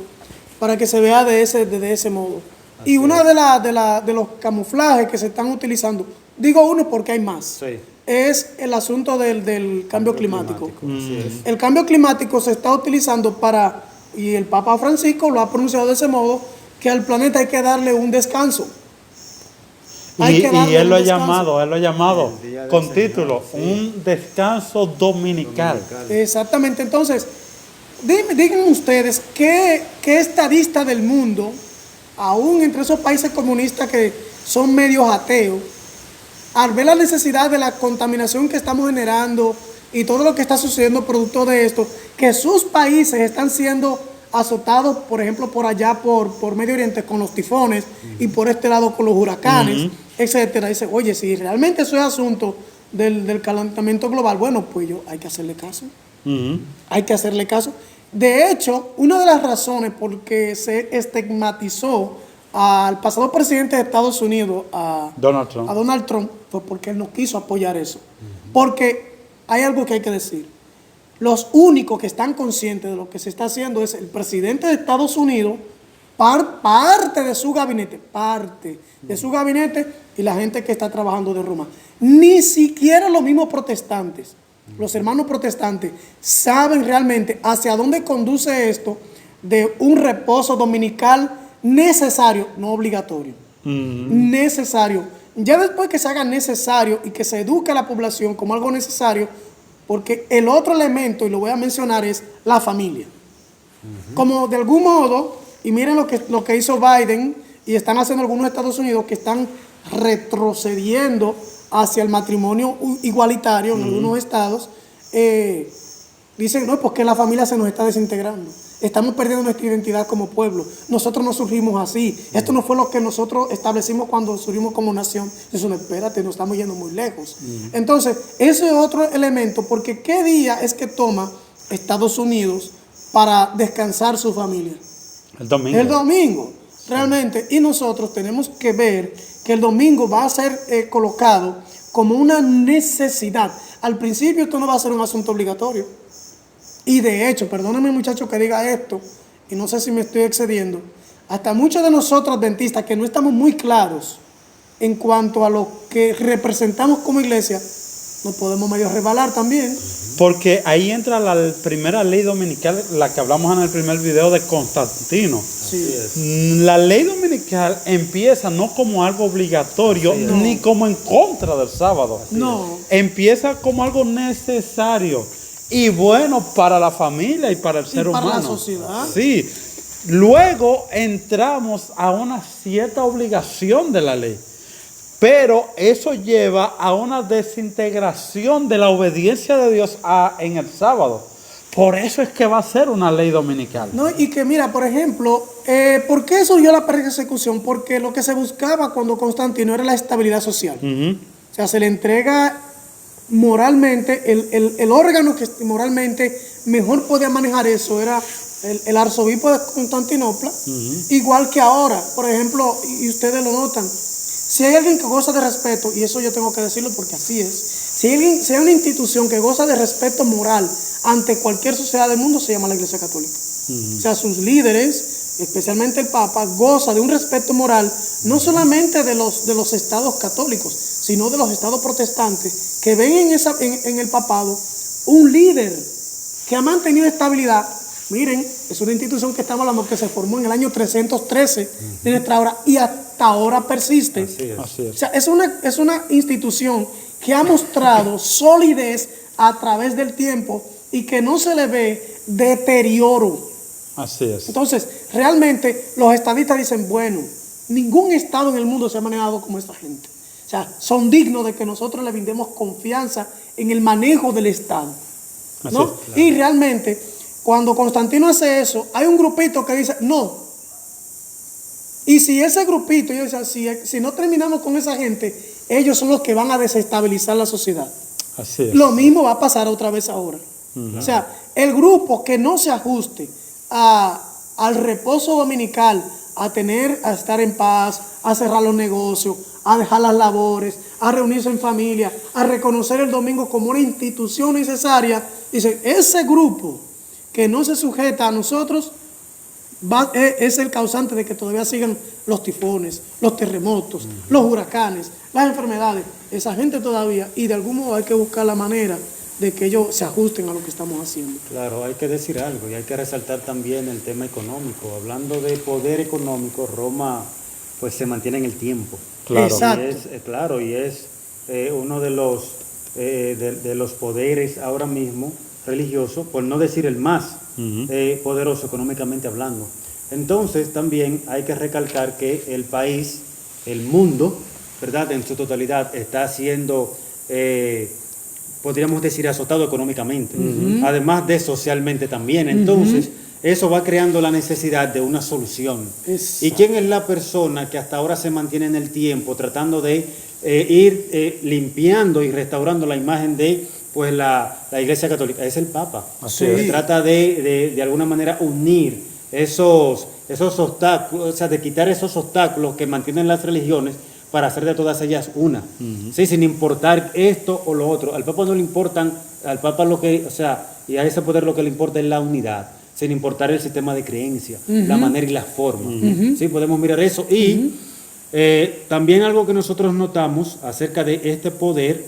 para que se vea de ese modo. Y uno de los camuflajes que se están utilizando, digo uno porque hay más, Sí. es el asunto del cambio climático. Así es. El cambio climático se está utilizando y el Papa Francisco lo ha pronunciado de ese modo, que al planeta hay que darle un descanso. Y él lo ha descanso. llamado El día del con Señor, título, sí. un descanso dominical. Exactamente. Entonces, díganme ustedes, ¿qué estadista del mundo, aún entre esos países comunistas que son medios ateos, al ver la necesidad de la contaminación que estamos generando y todo lo que está sucediendo producto de esto, que sus países están siendo azotados, por ejemplo, por allá por Medio Oriente con los tifones y por este lado con los huracanes, etcétera? Dice, oye, si realmente eso es asunto del calentamiento global, bueno, pues hay que hacerle caso. Hay que hacerle caso. De hecho, una de las razones por que se estigmatizó al pasado presidente de Estados Unidos, a Donald Trump, fue porque él no quiso apoyar eso. Porque hay algo que hay que decir. Los únicos que están conscientes de lo que se está haciendo es el presidente de Estados Unidos, parte de su gabinete, y la gente que está trabajando de Roma. Ni siquiera los mismos protestantes, los hermanos protestantes, saben realmente hacia dónde conduce esto de un reposo dominical necesario, no obligatorio. Necesario. Ya después que se haga necesario y que se eduque a la población como algo necesario, porque el otro elemento, y lo voy a mencionar, es la familia. Como de algún modo, y miren lo que hizo Biden y están haciendo algunos Estados Unidos, que están retrocediendo hacia el matrimonio igualitario en algunos estados, dicen, no, porque la familia se nos está desintegrando. Estamos perdiendo nuestra identidad como pueblo. Nosotros no surgimos así. Esto no fue lo que nosotros establecimos cuando surgimos como nación. Eso no, espérate, nos estamos yendo muy lejos. Entonces, ese es otro elemento, porque ¿qué día es que toma Estados Unidos para descansar su familia? El domingo. El domingo. realmente, y nosotros tenemos que ver que el domingo va a ser colocado como una necesidad. Al principio esto no va a ser un asunto obligatorio. Y de hecho, perdónenme muchachos que diga esto, y no sé si me estoy excediendo, hasta muchos de nosotros adventistas que no estamos muy claros en cuanto a lo que representamos como iglesia, nos podemos medio rebalar también. Porque ahí entra la primera ley dominical, la que hablamos en el primer video de Constantino. Sí. La ley dominical empieza no como algo obligatorio, ni como en contra del sábado. No. Empieza como algo necesario y bueno para la familia y para el ser para humano. la sociedad. Sí. Luego entramos a una cierta obligación de la ley. Pero eso lleva a una desintegración de la obediencia de Dios en el sábado. Por eso es que va a ser una ley dominical. No, y que mira, por ejemplo, ¿por qué surgió la persecución? Porque lo que se buscaba cuando Constantino era la estabilidad social. O sea, se le entrega moralmente, el órgano que moralmente mejor podía manejar eso era el arzobispo de Constantinopla, igual que ahora, por ejemplo, y ustedes lo notan. Si hay alguien que goza de respeto, y eso yo tengo que decirlo porque así es, si hay una institución que goza de respeto moral ante cualquier sociedad del mundo, se llama la Iglesia Católica. O sea, sus líderes, especialmente el Papa, goza de un respeto moral, no solamente de los estados católicos, sino de los estados protestantes, que ven en el papado un líder que ha mantenido estabilidad. Miren, es una institución que estamos hablando que se formó en el año 313 de nuestra hora y hasta ahora persiste. Así es. O sea, es una institución que ha mostrado solidez a través del tiempo y que no se le ve deterioro. Así es. Entonces, realmente los estadistas dicen, bueno, ningún estado en el mundo se ha manejado como esta gente. O sea, son dignos de que nosotros le brindemos confianza en el manejo del Estado, ¿no? Así es, claro. Y realmente, cuando Constantino hace eso, hay un grupito que dice, no. Y si ese grupito, ellos dicen, si no terminamos con esa gente, ellos son los que van a desestabilizar la sociedad. Así es. Lo mismo va a pasar otra vez ahora. O sea, el grupo que no se ajuste al reposo dominical, a estar en paz, a cerrar los negocios, a dejar las labores, a reunirse en familia, a reconocer el domingo como una institución necesaria, dice, ese grupo que no se sujeta a nosotros es el causante de que todavía sigan los tifones, los terremotos, los huracanes, las enfermedades. Esa gente todavía, y de algún modo hay que buscar la manera de que ellos se ajusten a lo que estamos haciendo. Claro, hay que decir algo y hay que resaltar también el tema económico. Hablando de poder económico, Roma pues se mantiene en el tiempo. Claro. Exacto. Y es uno de los poderes ahora mismo religioso, por no decir el más poderoso económicamente hablando. Entonces también hay que recalcar que el país, el mundo, ¿verdad?, en su totalidad está siendo, podríamos decir, azotado económicamente, además de socialmente también. Entonces eso va creando la necesidad de una solución. Exacto. ¿Y quién es la persona que hasta ahora se mantiene en el tiempo tratando de ir limpiando y restaurando la imagen de pues la Iglesia Católica? Es el Papa. Así Se es. trata de alguna manera unir esos obstáculos, o sea, de quitar esos obstáculos que mantienen las religiones para hacer de todas ellas una. ¿Sí? Sin importar esto o lo otro. Al Papa no le importan, al Papa y a ese poder lo que le importa es la unidad, sin importar el sistema de creencia, la manera y la forma. ¿Sí? Podemos mirar eso. Y también algo que nosotros notamos acerca de este poder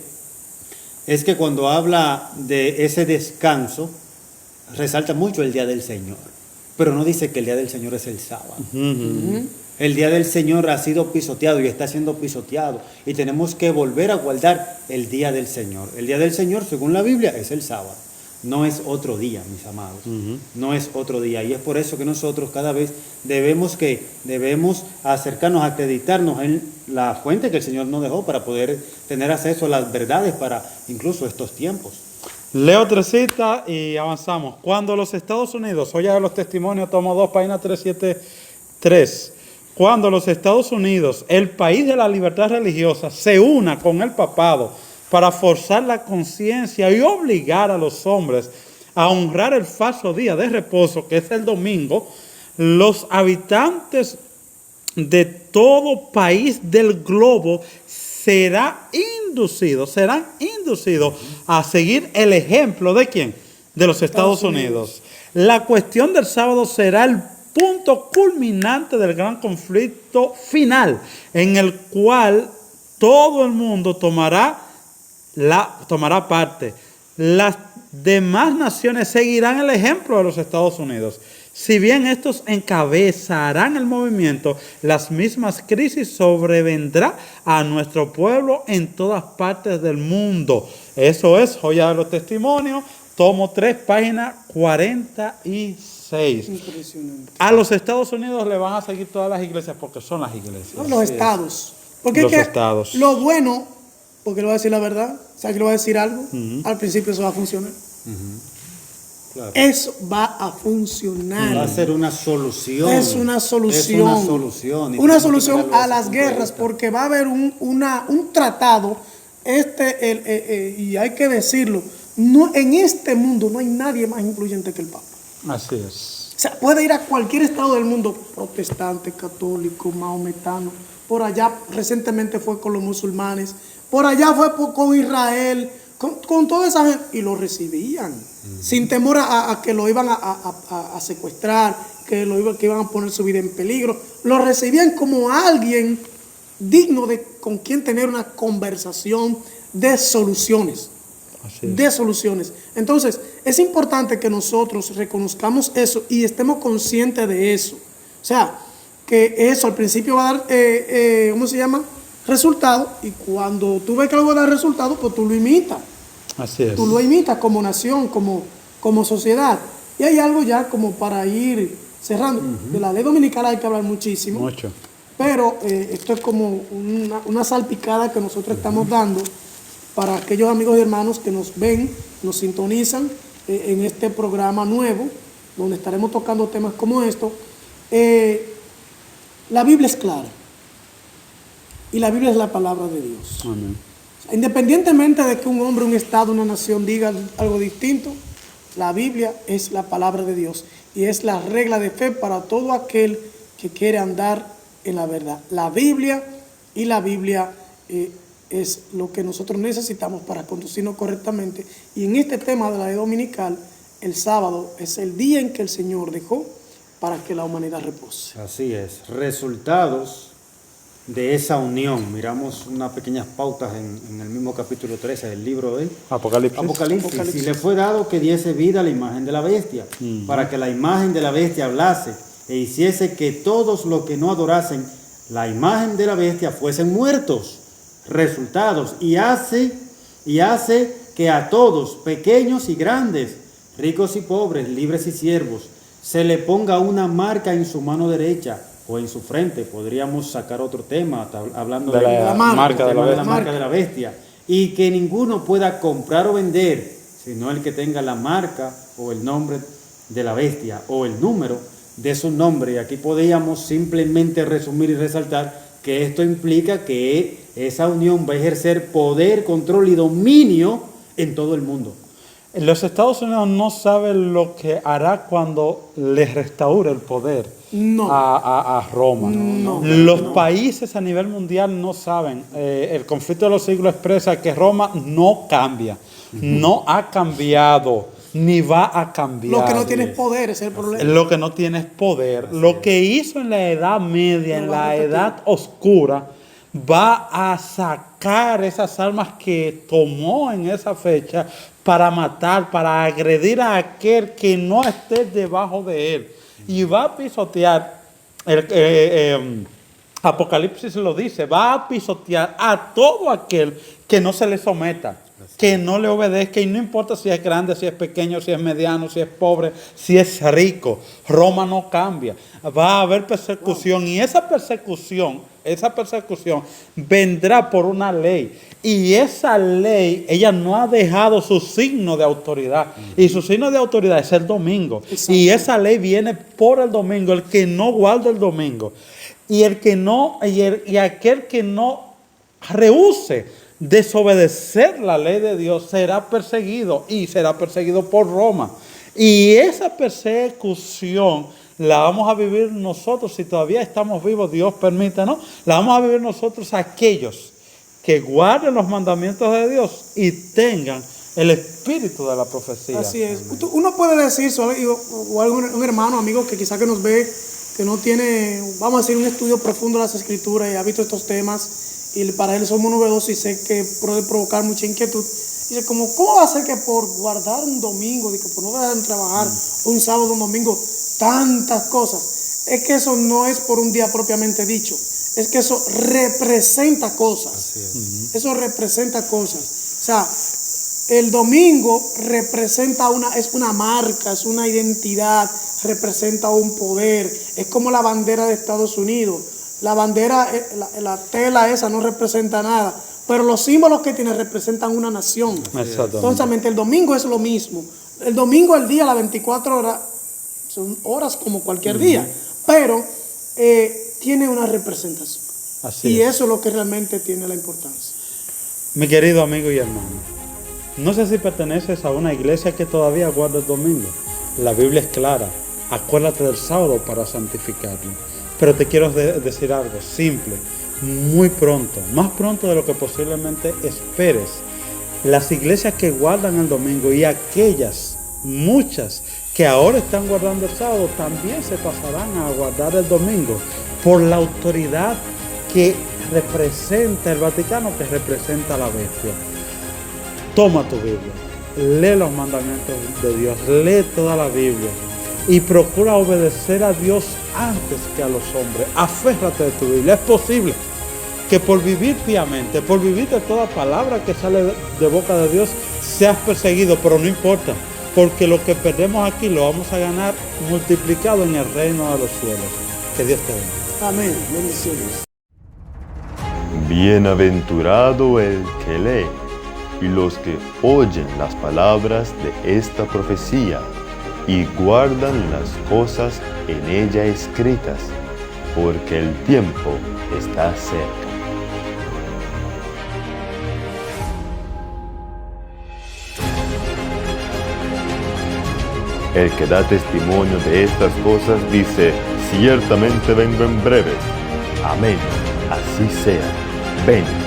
es que cuando habla de ese descanso, resalta mucho el día del Señor, pero no dice que el día del Señor es el sábado. El día del Señor ha sido pisoteado y está siendo pisoteado, y tenemos que volver a guardar el día del Señor. El día del Señor, según la Biblia, es el sábado. No es otro día, mis amados. No es otro día. Y es por eso que nosotros cada vez debemos acercarnos a acreditarnos en la fuente que el Señor nos dejó para poder tener acceso a las verdades para incluso estos tiempos. Leo 3 citas y avanzamos. Cuando los Estados Unidos, oye los testimonios, tomo 2, página 373. Cuando los Estados Unidos, el país de la libertad religiosa, se una con el papado para forzar la conciencia y obligar a los hombres a honrar el falso día de reposo, que es el domingo, los habitantes de todo país del globo serán inducidos a seguir el ejemplo ¿de quién? De los Estados Unidos. La cuestión del sábado será el punto culminante del gran conflicto final, en el cual todo el mundo tomará parte. Las demás naciones seguirán el ejemplo de los Estados Unidos. Si bien estos encabezarán el movimiento, las mismas crisis sobrevendrá a nuestro pueblo en todas partes del mundo. Eso es Joya de los Testimonios, tomo 3, página 46. Impresionante. A los Estados Unidos le van a seguir todas las iglesias porque son las iglesias. No, los estados. Porque Los es que estados. lo bueno, porque le voy a decir la verdad, ¿sabes que le voy a decir algo? Al principio eso va a funcionar. Claro. Eso va a funcionar. Va a ser una solución. Es una solución. Es una solución. Y Una tenemos que solución mirarlo a desde las ese punto de guerras, vista. porque va a haber un tratado, y hay que decirlo, no, en este mundo no hay nadie más influyente que el Papa. Así es. O sea, puede ir a cualquier estado del mundo, protestante, católico, maometano, por allá recientemente fue con los musulmanes, por allá fue con Israel, con toda esa gente, y lo recibían, sin temor a que lo iban a secuestrar, que iban a poner su vida en peligro. Lo recibían como alguien digno de con quien tener una conversación de soluciones. Así es. De soluciones. Entonces, es importante que nosotros reconozcamos eso y estemos conscientes de eso. O sea, que eso al principio va a dar, ¿cómo se llama? Resultado, y cuando tú ves que algo da resultado, pues tú lo imitas. Así es. Tú lo imitas como nación, como sociedad. Y hay algo ya como para ir cerrando. De la ley dominical hay que hablar muchísimo. Mucho. Pero esto es como una salpicada que nosotros estamos dando para aquellos amigos y hermanos que nos ven, nos sintonizan en este programa nuevo, donde estaremos tocando temas como estos. La Biblia es clara. Y la Biblia es la palabra de Dios. Amén. Independientemente de que un hombre, un estado, una nación diga algo distinto, la Biblia es la palabra de Dios y es la regla de fe para todo aquel que quiere andar en la verdad. La Biblia es lo que nosotros necesitamos para conducirnos correctamente. Y en este tema de la ley dominical, el sábado es el día en que el Señor dejó para que la humanidad repose. Así es. Resultados de esa unión. Miramos unas pequeñas pautas en el mismo capítulo 13 del libro de Apocalipsis. Y le fue dado que diese vida a la imagen de la bestia, para que la imagen de la bestia hablase e hiciese que todos los que no adorasen la imagen de la bestia fuesen muertos. Resultados. Y hace que a todos, pequeños y grandes, ricos y pobres, libres y siervos, se le ponga una marca en su mano derecha o en su frente. Podríamos sacar otro tema hablando de la marca de la bestia. Y que ninguno pueda comprar o vender, sino el que tenga la marca o el nombre de la bestia o el número de su nombre. Y aquí podríamos simplemente resumir y resaltar que esto implica que esa unión va a ejercer poder, control y dominio en todo el mundo. Los Estados Unidos no saben lo que hará cuando les restaure el poder a Roma. Los países a nivel mundial no saben. El conflicto de los siglos expresa que Roma no cambia, no ha cambiado, ni va a cambiar. Lo que no tiene poder es el problema. Lo que no tiene es poder. Lo que hizo en la Edad Media, en la Edad Oscura, va a sacar esas almas que tomó en esa fecha para matar, para agredir a aquel que no esté debajo de él. Y va a pisotear, Apocalipsis lo dice, va a pisotear a todo aquel que no se le someta, que no le obedezca, y no importa si es grande, si es pequeño, si es mediano, si es pobre, si es rico. Roma no cambia. Va a haber persecución, y esa persecución vendrá por una ley. Y esa ley, ella no ha dejado su signo de autoridad. Y su signo de autoridad es el domingo. Exacto. Y esa ley viene por el domingo. El que no guarda el domingo y aquel que no rehúse desobedecer la ley de Dios será perseguido, y será perseguido por Roma. Y esa persecución la vamos a vivir nosotros, si todavía estamos vivos, Dios permite, ¿no? La vamos a vivir nosotros aquellos que guarden los mandamientos de Dios y tengan el espíritu de la profecía. Así es. Uno puede decir, o algún un hermano, amigo que quizá que nos ve, que no tiene, vamos a decir, un estudio profundo de las Escrituras y ha visto estos temas, y para él son muy novedosos y sé que puede provocar mucha inquietud. Dice, ¿cómo va a ser que por guardar un domingo, de que por no dejar de trabajar un sábado, un domingo, tantas cosas? Es que eso no es por un día propiamente dicho, es que eso representa cosas. Eso representa cosas. O sea, el domingo representa es una marca, es una identidad, representa un poder. Es como la bandera de Estados Unidos. La bandera, la tela esa no representa nada, pero los símbolos que tiene representan una nación. Entonces, el domingo es lo mismo. El domingo, el día, las 24 horas, son horas como cualquier día, pero tiene una representación. Y eso es lo que realmente tiene la importancia. Mi querido amigo y hermano, no sé si perteneces a una iglesia que todavía guarda el domingo. La Biblia es clara. Acuérdate del sábado para santificarlo. Pero te quiero decir algo simple. Muy pronto, más pronto de lo que posiblemente esperes, las iglesias que guardan el domingo y aquellas, muchas, que ahora están guardando el sábado, también se pasarán a guardar el domingo por la autoridad que representa el Vaticano, que representa la bestia. Toma tu Biblia, lee los mandamientos de Dios, lee toda la Biblia y procura obedecer a Dios antes que a los hombres. Aférrate de tu Biblia. Es posible que por vivir piamente, por vivir de toda palabra que sale de boca de Dios, seas perseguido, pero no importa, porque lo que perdemos aquí lo vamos a ganar multiplicado en el reino de los cielos. Que Dios te bendiga. Amén. Bendiciones. Bienaventurado el que lee y los que oyen las palabras de esta profecía y guardan las cosas en ella escritas, porque el tiempo está cerca. El que da testimonio de estas cosas dice, ciertamente vengo en breve. Amén. Así sea. Ven.